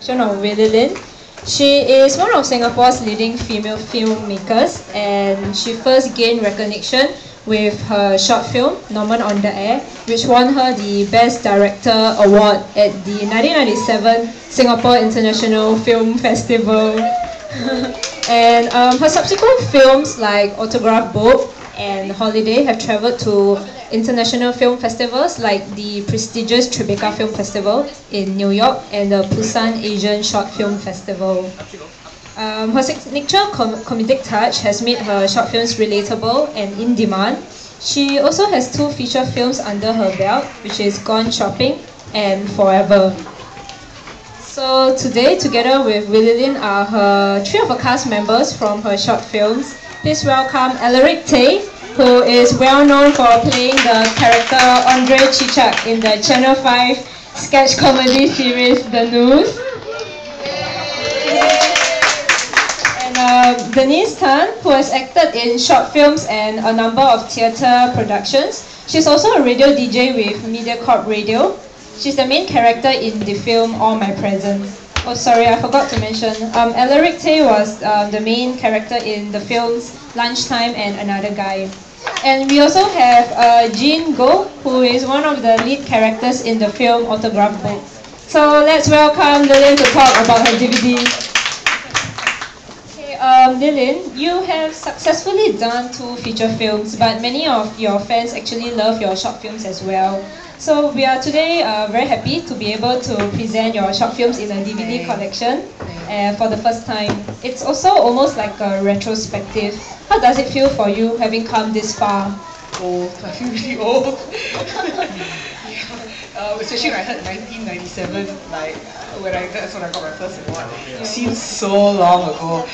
Of Wee Li Lin. She is one of Singapore's leading female filmmakers, and she first gained recognition with her short film Norman on the Air, which won her the Best Director Award at the 1997 Singapore International Film Festival. And her subsequent films like Autograph Book and Holiday have travelled to international film festivals like the prestigious Tribeca Film Festival in New York and the Busan Asian Short Film Festival. Her signature comedic touch has made her short films relatable and in demand. She also has 2 feature films under her belt, which is Gone Shopping and Forever. So today, together with Wee Li Lin, are 3 of her cast members from her short films. Please welcome Alaric Tay, who is well known for playing the character Andre Chichak in the Channel 5 sketch comedy series The News. And Denise Tan, who has acted in short films and a number of theatre productions. She's also a radio DJ with MediaCorp Radio. She's the main character in the film All My Presents. Oh, sorry, I forgot to mention. Alaric Tay was the main character in the films Lunchtime and Another Guy. And we also have Jean Go, who is one of the lead characters in the film Autograph Book. So let's welcome Lilin to talk about her DVD. Okay, Lilin, you have successfully done 2 feature films, but many of your fans actually love your short films as well. So we are today very happy to be able to present your short films in a DVD collection for the first time. It's also almost like a retrospective. How does it feel for you having come this far? Old. I feel really old. Especially when I heard 1997, like that's when I got my first award. It seems so long ago.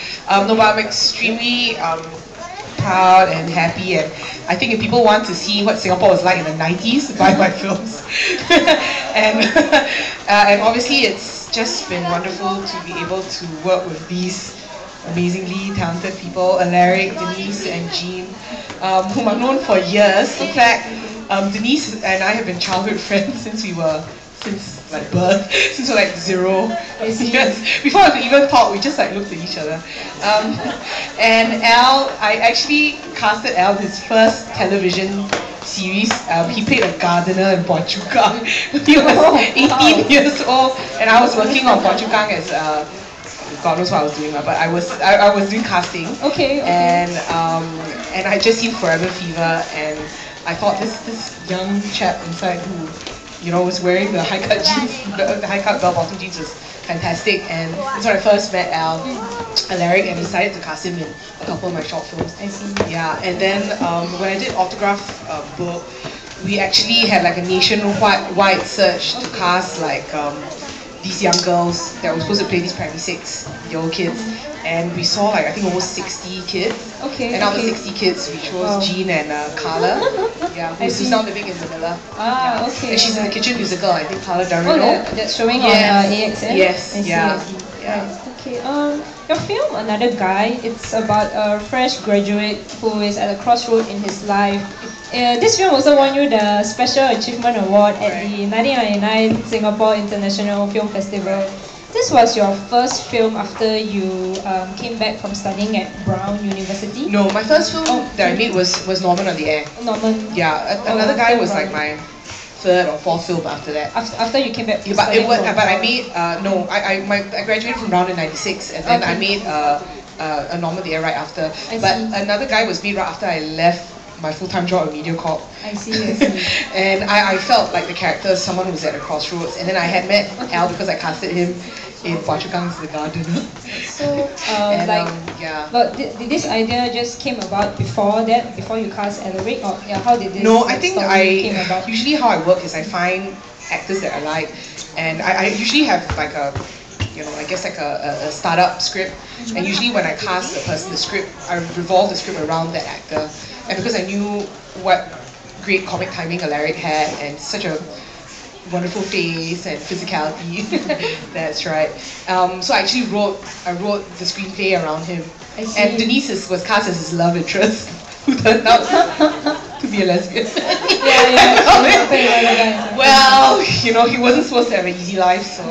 No, but I'm extremely proud and happy, and I think if people want to see what Singapore was like in the 90s, buy my films. and obviously it's just been wonderful to be able to work with these amazingly talented people, Alaric, Denise and Jean, whom I've known for years. In fact, Denise and I have been childhood friends since birth, since we were like 0 years. Before I could even talk, we just like looked at each other. And Al, I actually casted Al in his first television series. He played a gardener in Phua Chu Kang. He was 18 years old, and I was working on Phua Chu Kang as God knows what I was doing, but I was doing casting. Okay. And I just seen Forever Fever, and I thought this young chap inside who, you know, was wearing the high-cut jeans, the high-cut bell-bottom jeans was fantastic, and that's when I first met Alaric, and decided to cast him in a couple of my short films. I see. Yeah, and then when I did Autograph Book, we actually had like a nationwide search to cast like these young girls that were supposed to play these primary 6-year-old kids, and we saw like I think almost 60 kids. Okay. And out of the 60 kids, we chose Jean and Carla, who's now living in Manila. Ah, okay. And she's in the Kitchen musical, I think Carla Darino. Oh, that's showing on AXN? Yes, I see. Right. Okay. Your film Another Guy, it's about a fresh graduate who is at a crossroad in his life. This film also won you the Special Achievement Award at the 1999 Singapore International Film Festival. This was your first film after you came back from studying at Brown University? No, my first film that I made was Norman on the Air. Norman. Yeah, Another Guy was like my 3rd or 4th film after that. After you came back from but I made, I graduated from Brown in 96, and then I made a Norman on the Air right after. But Another Guy was made right after I left my full-time job at MediaCorp. I see. And I felt like the character is someone who's at a crossroads, and then I had met Al because I casted him in Phua Chu Kang's The Gardener. So, but did this idea just came about before that, before you cast Alaric, or how did this No, I think came about? usually how I work is I find actors that I like, and I usually have like a, I guess like a startup script, and usually when I cast a person, the script, I revolve the script around that actor. And because I knew what great comic timing Alaric had, and such a wonderful face and physicality, that's right. So I actually wrote the screenplay around him. And Denise was cast as his love interest, who turned out to be a lesbian. Yeah. Well, he wasn't supposed to have an easy life, so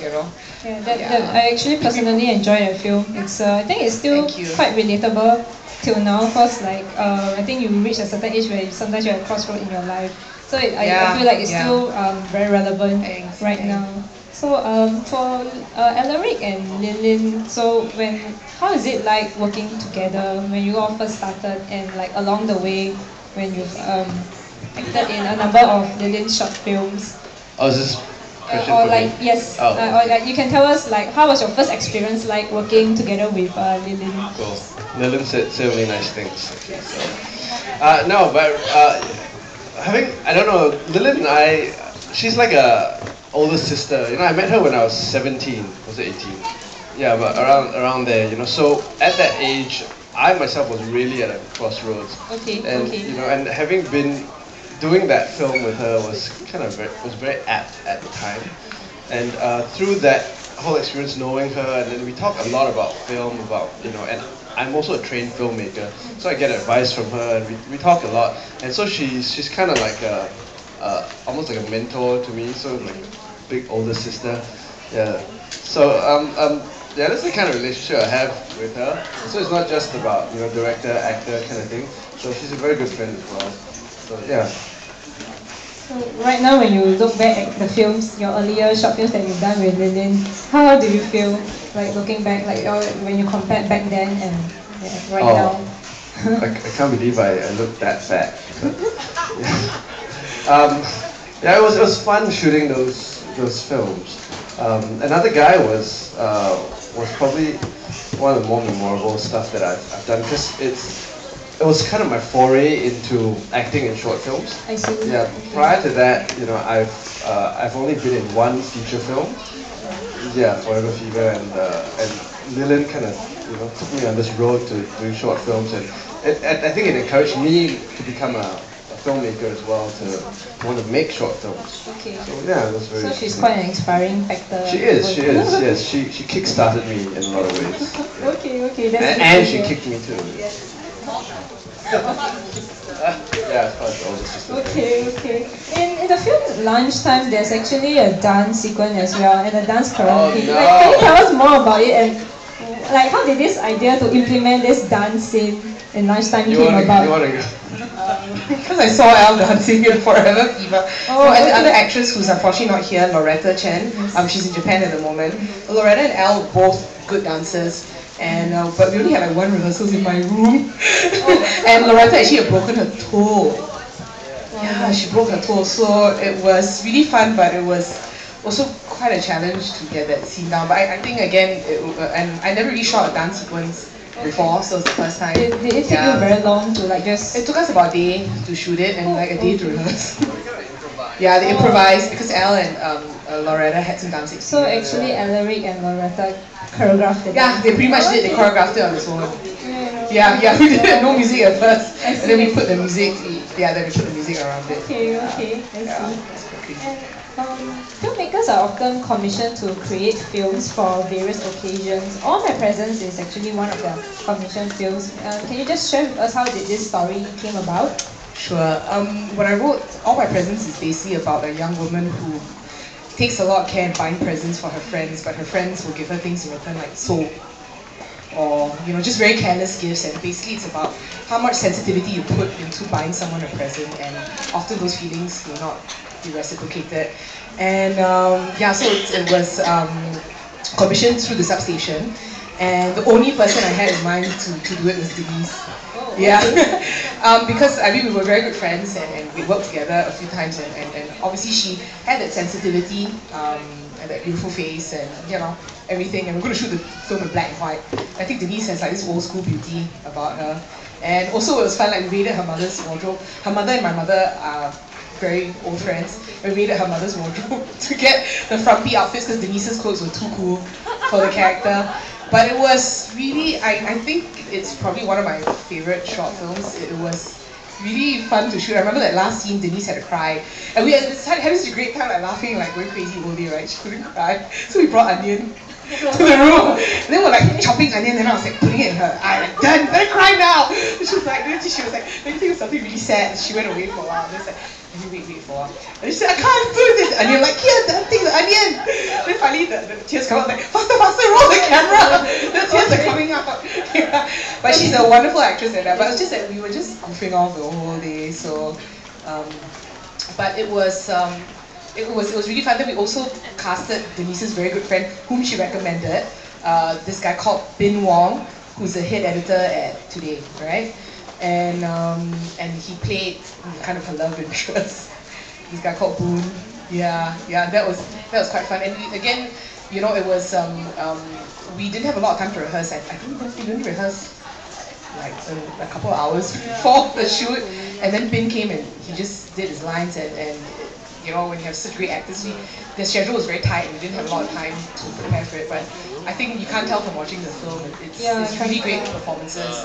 you know. Yeah, I actually personally enjoy the film. It's I think it's still quite relatable till now, because like I think you reach a certain age where sometimes you're at a crossroad in your life. So I feel like it's still very relevant right now. So for Alaric and Lin, so how is it like working together when you all first started, and like along the way when you've acted in a number of Lilin's short films? Oh, is this question or for like me? yes, Oh. or like you can tell us like how was your first experience like working together with Lin? Cool. Lilin said so many nice things. Okay, so no, but I don't know, Lilin, she's like a older sister. You know, I met her when I was 17. Was it 18? Yeah, but around there. You know, so at that age, I myself was really at a crossroads. Okay. And you know, and having been doing that film with her was very apt at the time, and through that whole experience, knowing her, and then we talk a lot about film, and I'm also a trained filmmaker, so I get advice from her, and we talk a lot, and so she's kind of like almost like a mentor to me, so like a big older sister, yeah. So yeah, that's the kind of relationship I have with her. So it's not just about director, actor kind of thing. So she's a very good friend as well. So yeah. So right now, when you look back at the films, your earlier short films that you've done with Lin, how do you feel like looking back, like when you compare back then and right now? I can't believe I looked that back. Yeah, it was fun shooting those films. Another guy was probably one of the more memorable stuff that I've done, because it was kind of my foray into acting in short films. I see. Yeah. Okay. Prior to that, I've only been in one feature film. Yeah, Forever Fever, and Lilin kind of took me on this road to doing short films, and I think it encouraged me to become a filmmaker as well, to want to make short films. Okay. So yeah, it was very. So she's quite an inspiring factor. She is. Yes, she kick-started me in a lot of ways. Yeah. Okay, that's And she kicked me too. Yes. Yeah, as far as older sister. Okay. In the film Lunchtime, there's actually a dance sequence as well, and a dance choreography. No. Like, can you tell us more about it, and like how did this idea to implement this dance scene in Lunchtime came about? You wanna go? Because I saw Elle dancing in Forever Fever. And the other actress who's unfortunately not here, Loretta Chen, she's in Japan at the moment. Loretta and Elle both good dancers. And but we only had like one rehearsals in my room. And Loretta actually had broken her toe. Yeah, she broke her toe. So it was really fun, but it was also quite a challenge to get that scene down. But I think again, and I never really shot a dance sequence before, so it's the first time. Did it take you very long to like just? It took us about a day to shoot it and like a day to rehearse. Yeah, they improvised because Elle and Loretta had some dance experience. So actually, Alaric and Loretta choreographed it. Yeah, they pretty much did. They choreographed it on its own. Yeah, we did no music at first, and then we put the music. Yeah, then we put the music around it. Okay, I see. And filmmakers are often commissioned to create films for various occasions. All My Presence is actually one of the commissioned films. Can you just share with us how did this story came about? Sure. When I wrote All My Presents is basically about a young woman who takes a lot of care in buying presents for her friends, but her friends will give her things in return like soap or just very careless gifts, and basically it's about how much sensitivity you put into buying someone a present, and often those feelings will not be reciprocated. And so it was commissioned through the substation, and the only person I had in mind to do it was Denise. Yeah, because I mean we were very good friends, and we worked together a few times, and obviously she had that sensitivity and that beautiful face and everything, and we're going to shoot the film in black and white. I think Denise has like this old school beauty about her, and also it was fun, like we raided her mother's wardrobe. Her mother and my mother are very old friends. We raided her mother's wardrobe to get the frumpy outfits because Denise's clothes were too cool for the character. But it was really, I think it's probably one of my favorite short films. It was really fun to shoot. I remember that last scene, Denise had to cry. And we had this great time like laughing, like going crazy all day, right? She couldn't cry. So we brought onion to the room. And then we're like chopping onion, and I was like putting it in her eye, like, done, better cry now. And she was like, let me think of something really sad. She went away for a while. And it's like, And you wait for a while. And she said, I can't do this. And you're like, here, the thing, the onion. Then finally the tears come out, like, faster, roll the camera. The tears are coming out. Yeah. But she's a wonderful actress at that. But it's just that we were just goofing off the whole day. So, but it was really fun. Then we also casted Denise's very good friend, whom she recommended. This guy called Bin Wong, who's the head editor at Today, right? And he played kind of her love interest. This guy called Boone. Yeah, that was quite fun. And again, you know, it was we didn't have a lot of time to rehearse. I think we didn't rehearse like a couple of hours before the shoot. And then Bin came and he just did his lines and you know, when you have such great actors, their schedule was very tight and we didn't have a lot of time to prepare for it. But I think you can't tell from watching the film. It's really great performances.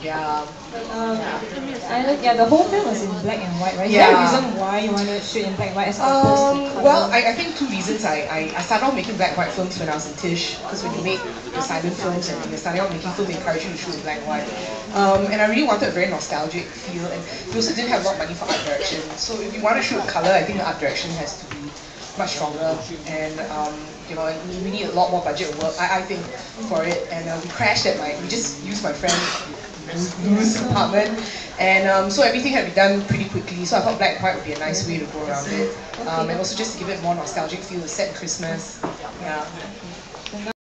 Yeah. The whole film was in black and white, right? Is there a reason why you wanted to shoot in black and white as opposed to color? Well, I think two reasons. I started off making black and white films when I was in Tish, because when you make your silent films and you're starting out making films, they encourage you to shoot in black and white. And I really wanted a very nostalgic feel, and we also didn't have a lot of money for art direction. So if you want to shoot color, I think the art direction has to be much stronger, and you know, we need a lot more budget work, I think, for it. And we crashed at we just used my friend Lou's apartment, and so everything had to be done pretty quickly. So I thought black and white would be a nice way to go around it, and also just to give it a more nostalgic feel. It's set Christmas, yeah.